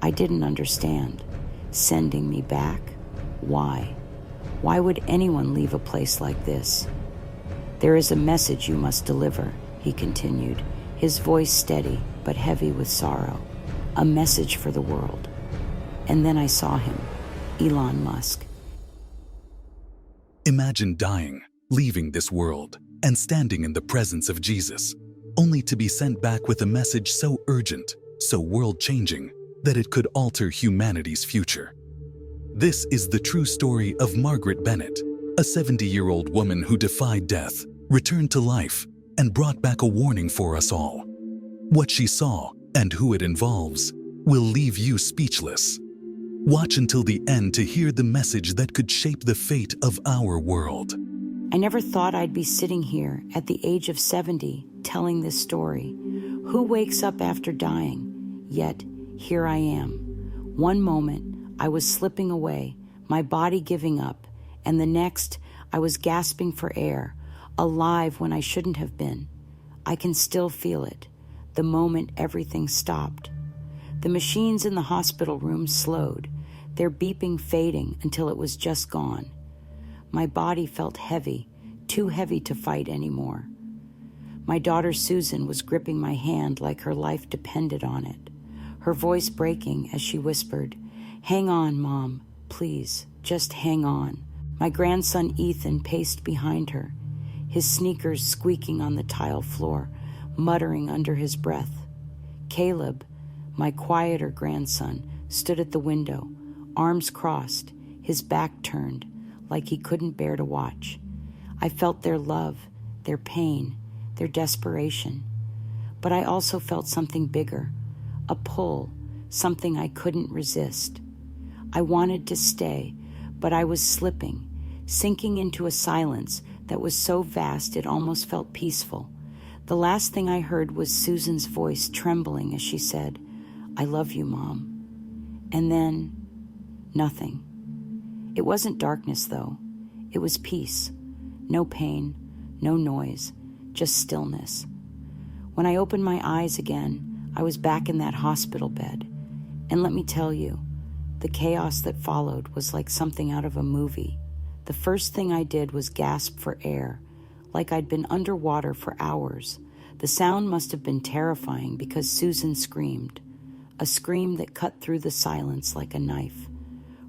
I didn't understand. Sending me back? Why? Why would anyone leave a place like this? There is a message you must deliver, he continued, his voice steady but heavy with sorrow. A message for the world. And then I saw him, Elon Musk. Imagine dying, leaving this world, and standing in the presence of Jesus, only to be sent back with a message so urgent, so world-changing, that it could alter humanity's future. This is the true story of Margaret Bennett, a 70-year-old woman who defied death, returned to life, and brought back a warning for us all. What she saw, and who it involves, will leave you speechless. Watch until the end to hear the message that could shape the fate of our world. I never thought I'd be sitting here at the age of 70 telling this story. Who wakes up after dying? Yet, here I am. One moment, I was slipping away, my body giving up, and the next, I was gasping for air, alive when I shouldn't have been. I can still feel it, the moment everything stopped. The machines in the hospital room slowed, their beeping fading until it was just gone. My body felt heavy, too heavy to fight anymore. My daughter Susan was gripping my hand like her life depended on it, her voice breaking as she whispered, "Hang on, Mom, please, just hang on." My grandson Ethan paced behind her, his sneakers squeaking on the tile floor, muttering under his breath. Caleb, my quieter grandson, stood at the window, arms crossed, his back turned, like he couldn't bear to watch. I felt their love, their pain, their desperation. But I also felt something bigger, a pull, something I couldn't resist. I wanted to stay, but I was slipping, sinking into a silence that was so vast it almost felt peaceful. The last thing I heard was Susan's voice trembling as she said, "I love you, Mom." And then, nothing. It wasn't darkness, though. It was peace. No pain, no noise, just stillness. When I opened my eyes again, I was back in that hospital bed. And let me tell you, the chaos that followed was like something out of a movie. The first thing I did was gasp for air, like I'd been underwater for hours. The sound must have been terrifying because Susan screamed, a scream that cut through the silence like a knife.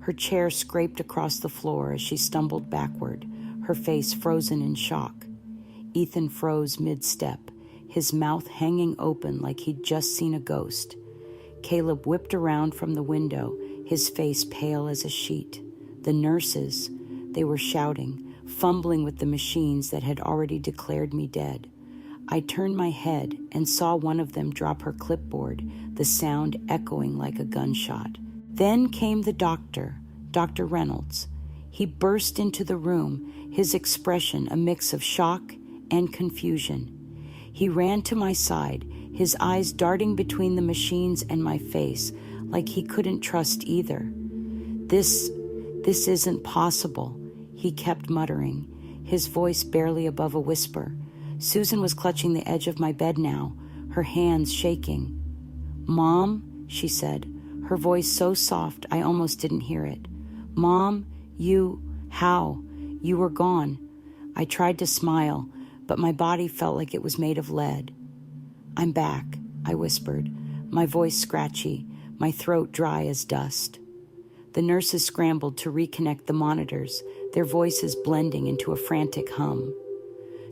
Her chair scraped across the floor as she stumbled backward, her face frozen in shock. Ethan froze mid-step, his mouth hanging open like he'd just seen a ghost. Caleb whipped around from the window, his face pale as a sheet. The nurses, they were shouting, fumbling with the machines that had already declared me dead. I turned my head and saw one of them drop her clipboard, the sound echoing like a gunshot. Then came the doctor, Dr. Reynolds. He burst into the room, his expression a mix of shock and confusion. He ran to my side, his eyes darting between the machines and my face, like he couldn't trust either. This isn't possible, he kept muttering, his voice barely above a whisper. Susan was clutching the edge of my bed now, her hands shaking. "Mom," she said, her voice so soft I almost didn't hear it. "Mom, how? You were gone." I tried to smile, but my body felt like it was made of lead. "I'm back," I whispered, my voice scratchy, my throat dry as dust. The nurses scrambled to reconnect the monitors, their voices blending into a frantic hum.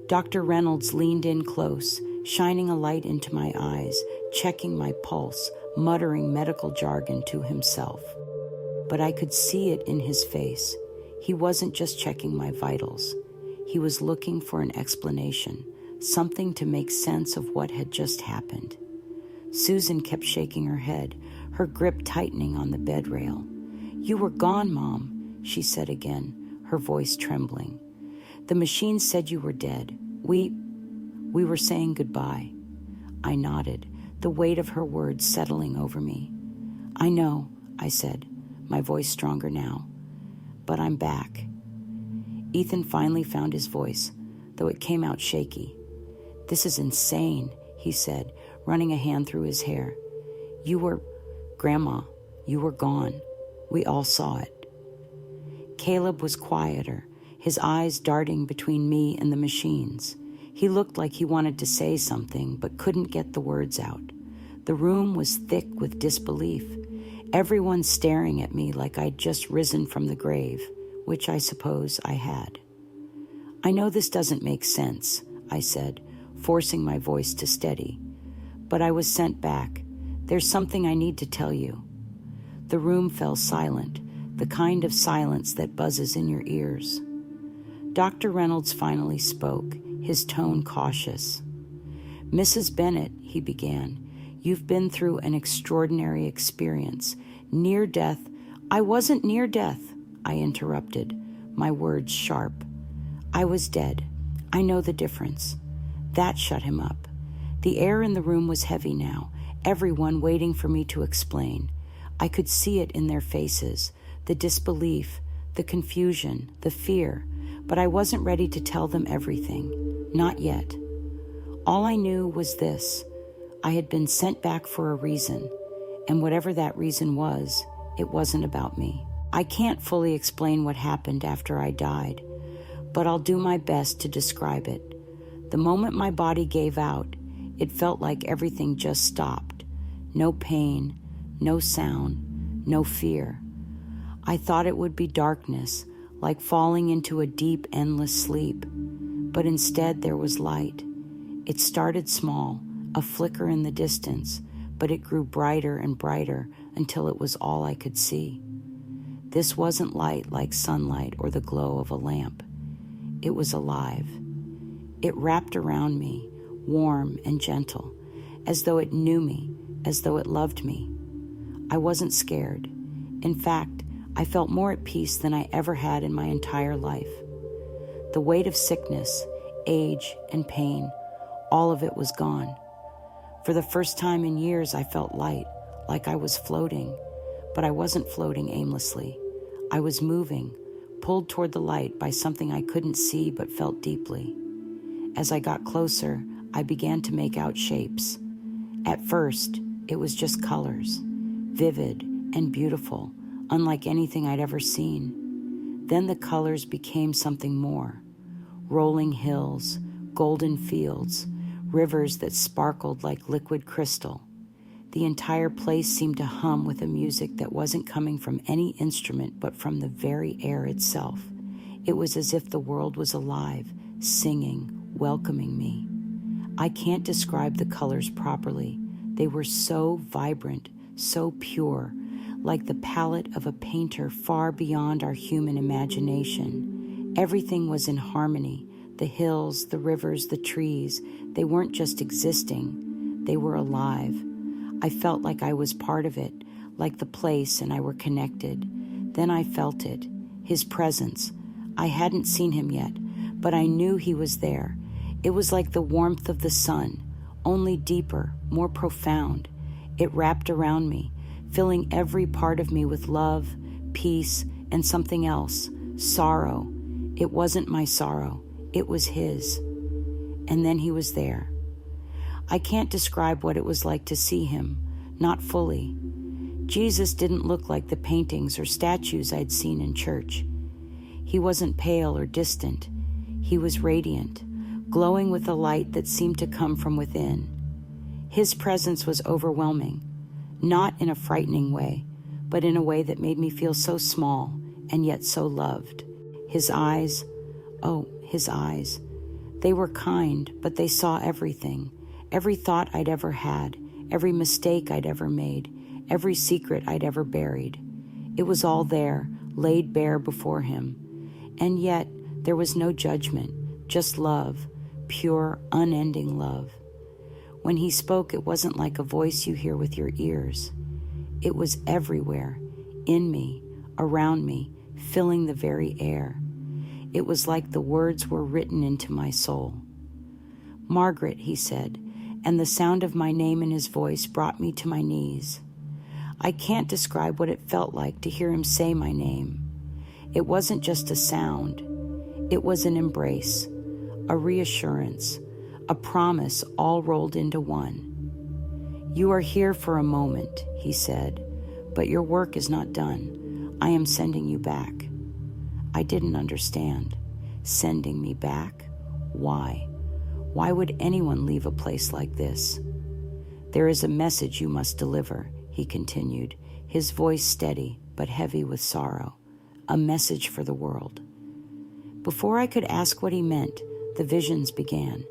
Dr. Reynolds leaned in close, shining a light into my eyes, checking my pulse, muttering medical jargon to himself. But I could see it in his face. He wasn't just checking my vitals. He was looking for an explanation, something to make sense of what had just happened. Susan kept shaking her head, her grip tightening on the bed rail. "You were gone, Mom," she said again, her voice trembling. "The machine said you were dead. We were saying goodbye." I nodded, the weight of her words settling over me. "I know," I said, my voice stronger now. "But I'm back." Ethan finally found his voice, though it came out shaky. "This is insane," he said, running a hand through his hair. "You were, Grandma, You were gone. We all saw it. Caleb was quieter, his eyes darting between me and the machines. He looked like he wanted to say something, but couldn't get the words out. The room was thick with disbelief, everyone staring at me like I'd just risen from the grave, which I suppose I had. I know this doesn't make sense, I said, forcing my voice to steady. But I was sent back. There's something I need to tell you. The room fell silent, the kind of silence that buzzes in your ears. Dr. Reynolds finally spoke, his tone cautious. Mrs. Bennett, he began, you've been through an extraordinary experience. Near death. I wasn't near death, I interrupted, my words sharp. I was dead. I know the difference. That shut him up. The air in the room was heavy now, everyone waiting for me to explain. I could see it in their faces, the disbelief, the confusion, the fear, but I wasn't ready to tell them everything. Not yet. All I knew was this. I had been sent back for a reason, and whatever that reason was, it wasn't about me. I can't fully explain what happened after I died, but I'll do my best to describe it. The moment my body gave out, it felt like everything just stopped. No pain, no sound, no fear. I thought it would be darkness, like falling into a deep, endless sleep. But instead there was light. It started small, a flicker in the distance, but it grew brighter and brighter until it was all I could see. This wasn't light like sunlight or the glow of a lamp. It was alive. It wrapped around me, warm and gentle, as though it knew me, as though it loved me. I wasn't scared. In fact, I felt more at peace than I ever had in my entire life. The weight of sickness, age, and pain, all of it was gone. For the first time in years, I felt light, like I was floating, but I wasn't floating aimlessly. I was moving, pulled toward the light by something I couldn't see but felt deeply. As I got closer, I began to make out shapes. At first, it was just colors, vivid and beautiful, unlike anything I'd ever seen. Then the colors became something more. Rolling hills, golden fields, rivers that sparkled like liquid crystal. The entire place seemed to hum with a music that wasn't coming from any instrument but from the very air itself. It was as if the world was alive, singing, welcoming me. I can't describe the colors properly. They were so vibrant, so pure, like the palette of a painter far beyond our human imagination. Everything was in harmony. The hills, the rivers, the trees, they weren't just existing. They were alive. I felt like I was part of it, like the place and I were connected. Then I felt it, his presence. I hadn't seen him yet, but I knew he was there. It was like the warmth of the sun, only deeper, more profound. It wrapped around me, filling every part of me with love, peace, and something else, sorrow. It wasn't my sorrow, it was his. And then he was there. I can't describe what it was like to see him, not fully. Jesus didn't look like the paintings or statues I'd seen in church. He wasn't pale or distant. He was radiant, glowing with a light that seemed to come from within. His presence was overwhelming, not in a frightening way, but in a way that made me feel so small and yet so loved. His eyes, they were kind, but they saw everything. Every thought I'd ever had, every mistake I'd ever made, every secret I'd ever buried. It was all there, laid bare before him. And yet, there was no judgment, just love, pure, unending love. When he spoke, it wasn't like a voice you hear with your ears. It was everywhere, in me, around me, filling the very air. It was like the words were written into my soul. Margaret, he said, and the sound of my name in his voice brought me to my knees. I can't describe what it felt like to hear him say my name. It wasn't just a sound. It was an embrace, a reassurance, a promise all rolled into one. You are here for a moment, he said, But your work is not done. I am sending you back. I didn't understand. Sending me back? Why? Why would anyone leave a place like this? There is a message you must deliver, he continued, his voice steady but heavy with sorrow. A message for the world. Before I could ask what he meant, the visions began.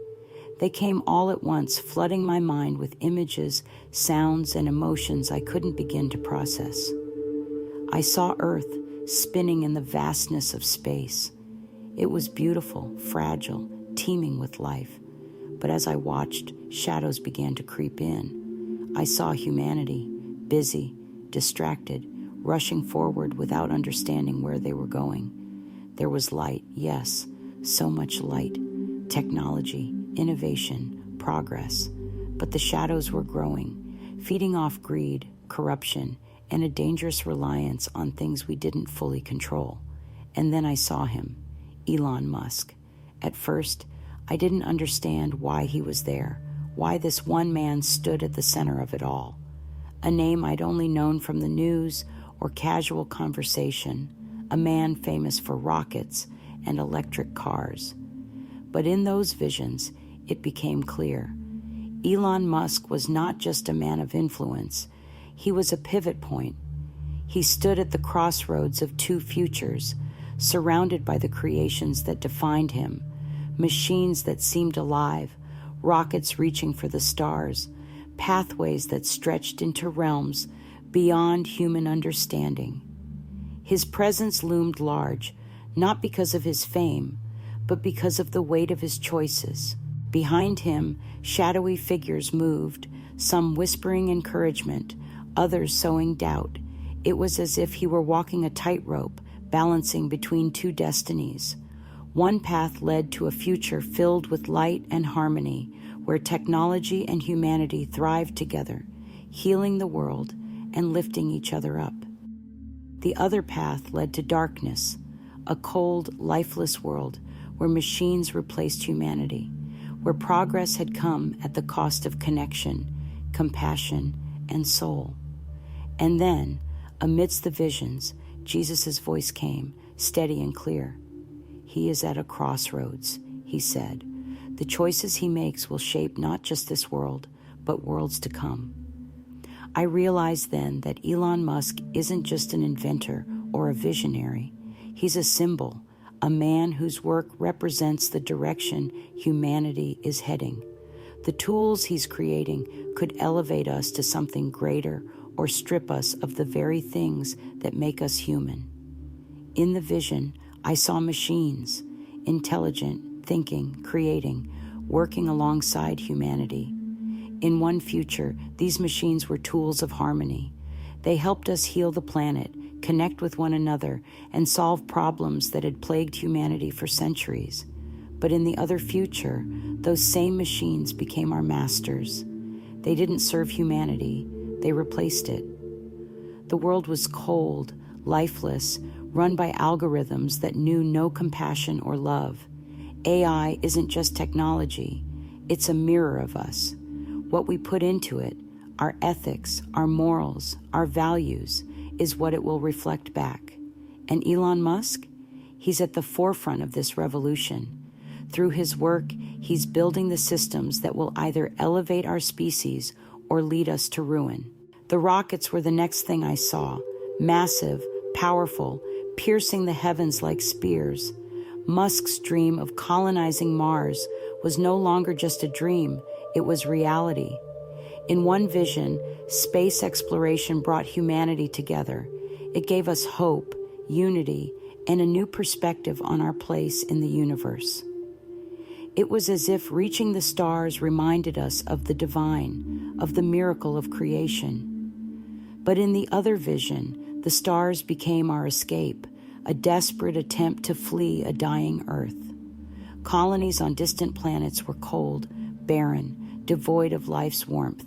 They came all at once, flooding my mind with images, sounds, and emotions I couldn't begin to process. I saw Earth spinning in the vastness of space. It was beautiful, fragile, teeming with life. But as I watched, shadows began to creep in. I saw humanity, busy, distracted, rushing forward without understanding where they were going. There was light, yes, so much light, technology, innovation, progress. But the shadows were growing, feeding off greed, corruption, and a dangerous reliance on things we didn't fully control. And then I saw him, Elon Musk. At first, I didn't understand why he was there, why this one man stood at the center of it all. A name I'd only known from the news or casual conversation, a man famous for rockets and electric cars. But in those visions, it became clear. Elon Musk was not just a man of influence. He was a pivot point. He stood at the crossroads of two futures, surrounded by the creations that defined him, machines that seemed alive, rockets reaching for the stars, pathways that stretched into realms beyond human understanding. His presence loomed large, not because of his fame, but because of the weight of his choices. Behind him, shadowy figures moved, some whispering encouragement, others sowing doubt. It was as if he were walking a tightrope, balancing between two destinies. One path led to a future filled with light and harmony, where technology and humanity thrived together, healing the world and lifting each other up. The other path led to darkness, a cold, lifeless world where machines replaced humanity, where progress had come at the cost of connection, compassion, and soul. And then, amidst the visions, Jesus' voice came, steady and clear. He is at a crossroads, he said. The choices he makes will shape not just this world, but worlds to come. I realized then that Elon Musk isn't just an inventor or a visionary. He's a symbol, a man whose work represents the direction humanity is heading. The tools he's creating could elevate us to something greater or strip us of the very things that make us human. In the vision, I saw machines, intelligent, thinking, creating, working alongside humanity. In one future, these machines were tools of harmony. They helped us heal the planet, connect with one another, and solve problems that had plagued humanity for centuries. But in the other future, those same machines became our masters. They didn't serve humanity, they replaced it. The world was cold, lifeless, run by algorithms that knew no compassion or love. AI isn't just technology, it's a mirror of us. What we put into it, our ethics, our morals, our values, is what it will reflect back. And Elon Musk? He's at the forefront of this revolution. Through his work, he's building the systems that will either elevate our species or lead us to ruin. The rockets were the next thing I saw, massive, powerful, piercing the heavens like spears. Musk's dream of colonizing Mars was no longer just a dream, it was reality. In one vision, space exploration brought humanity together. It gave us hope, unity, and a new perspective on our place in the universe. It was as if reaching the stars reminded us of the divine, of the miracle of creation. But in the other vision, the stars became our escape, a desperate attempt to flee a dying Earth. Colonies on distant planets were cold, barren, devoid of life's warmth.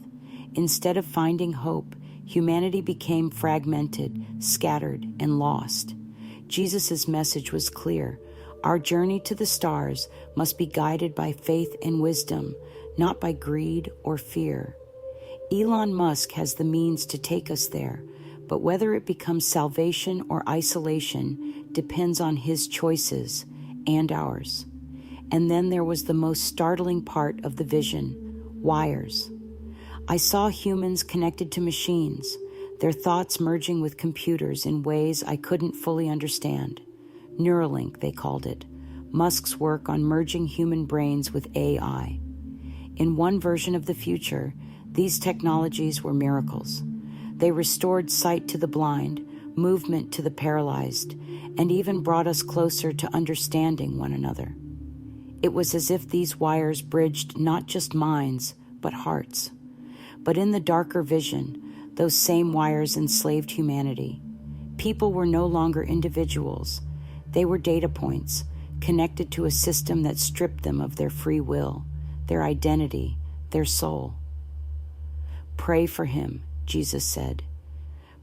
Instead of finding hope, humanity became fragmented, scattered, and lost. Jesus' message was clear. Our journey to the stars must be guided by faith and wisdom, not by greed or fear. Elon Musk has the means to take us there, but whether it becomes salvation or isolation depends on his choices and ours. And then there was the most startling part of the vision: wires. I saw humans connected to machines, their thoughts merging with computers in ways I couldn't fully understand. Neuralink, they called it, Musk's work on merging human brains with AI. In one version of the future, these technologies were miracles. They restored sight to the blind, movement to the paralyzed, and even brought us closer to understanding one another. It was as if these wires bridged not just minds, but hearts. But in the darker vision, those same wires enslaved humanity. People were no longer individuals. They were data points, connected to a system that stripped them of their free will, their identity, their soul. Pray for him, Jesus said.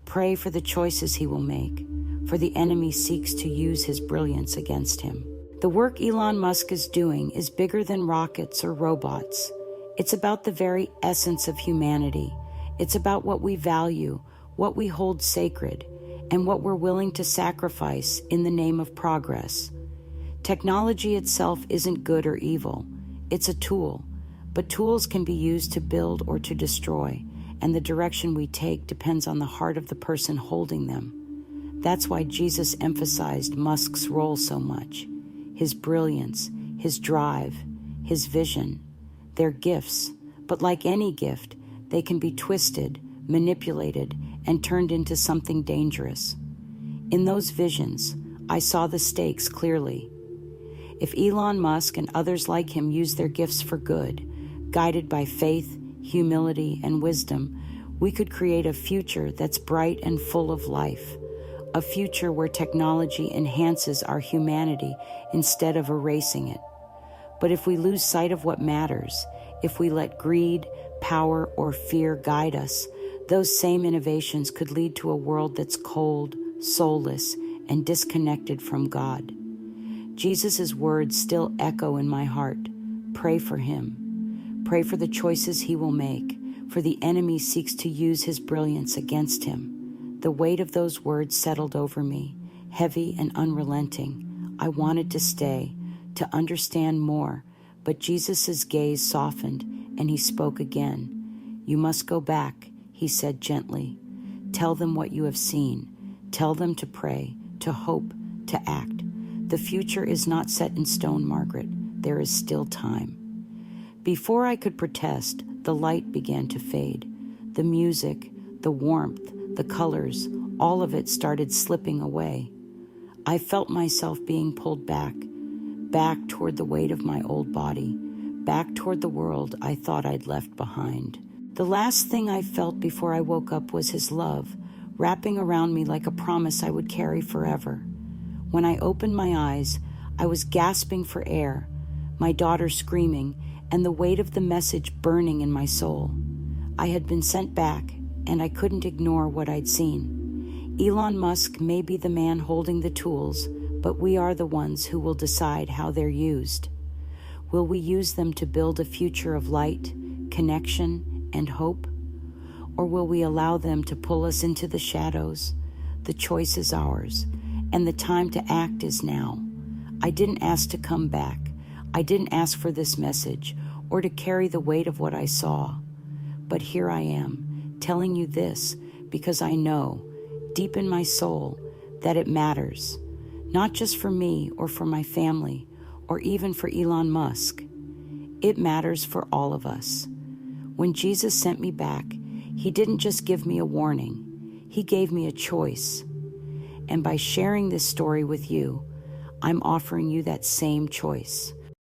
Pray for the choices he will make, for the enemy seeks to use his brilliance against him. The work Elon Musk is doing is bigger than rockets or robots. It's about the very essence of humanity. It's about what we value, what we hold sacred, and what we're willing to sacrifice in the name of progress. Technology itself isn't good or evil. It's a tool, but tools can be used to build or to destroy, and the direction we take depends on the heart of the person holding them. That's why Jesus emphasized Musk's role so much. His brilliance, his drive, his vision. They're gifts, but like any gift, they can be twisted, manipulated, and turned into something dangerous. In those visions, I saw the stakes clearly. If Elon Musk and others like him use their gifts for good, guided by faith, humility, and wisdom, we could create a future that's bright and full of life, a future where technology enhances our humanity instead of erasing it. But if we lose sight of what matters, if we let greed, power, or fear guide us, those same innovations could lead to a world that's cold, soulless, and disconnected from God. Jesus' words still echo in my heart. Pray for him. Pray for the choices he will make, for the enemy seeks to use his brilliance against him. The weight of those words settled over me, heavy and unrelenting. I wanted to stay, to understand more, but Jesus' gaze softened and he spoke again. You must go back, he said gently. Tell them what you have seen. Tell them to pray, to hope, to act. The future is not set in stone, Margaret. There is still time. Before I could protest, the light began to fade. The music, the warmth, the colors, all of it started slipping away. I felt myself being pulled back toward the weight of my old body, back toward the world I thought I'd left behind. The last thing I felt before I woke up was his love, wrapping around me like a promise I would carry forever. When I opened my eyes, I was gasping for air, my daughter screaming, and the weight of the message burning in my soul. I had been sent back, and I couldn't ignore what I'd seen. Elon Musk may be the man holding the tools, but we are the ones who will decide how they're used. Will we use them to build a future of light, connection, and hope? Or will we allow them to pull us into the shadows? The choice is ours, and the time to act is now. I didn't ask to come back. I didn't ask for this message or to carry the weight of what I saw. But here I am, telling you this because I know, deep in my soul, that it matters. Not just for me or for my family or even for Elon Musk. It matters for all of us. When Jesus sent me back, he didn't just give me a warning. He gave me a choice. And by sharing this story with you, I'm offering you that same choice.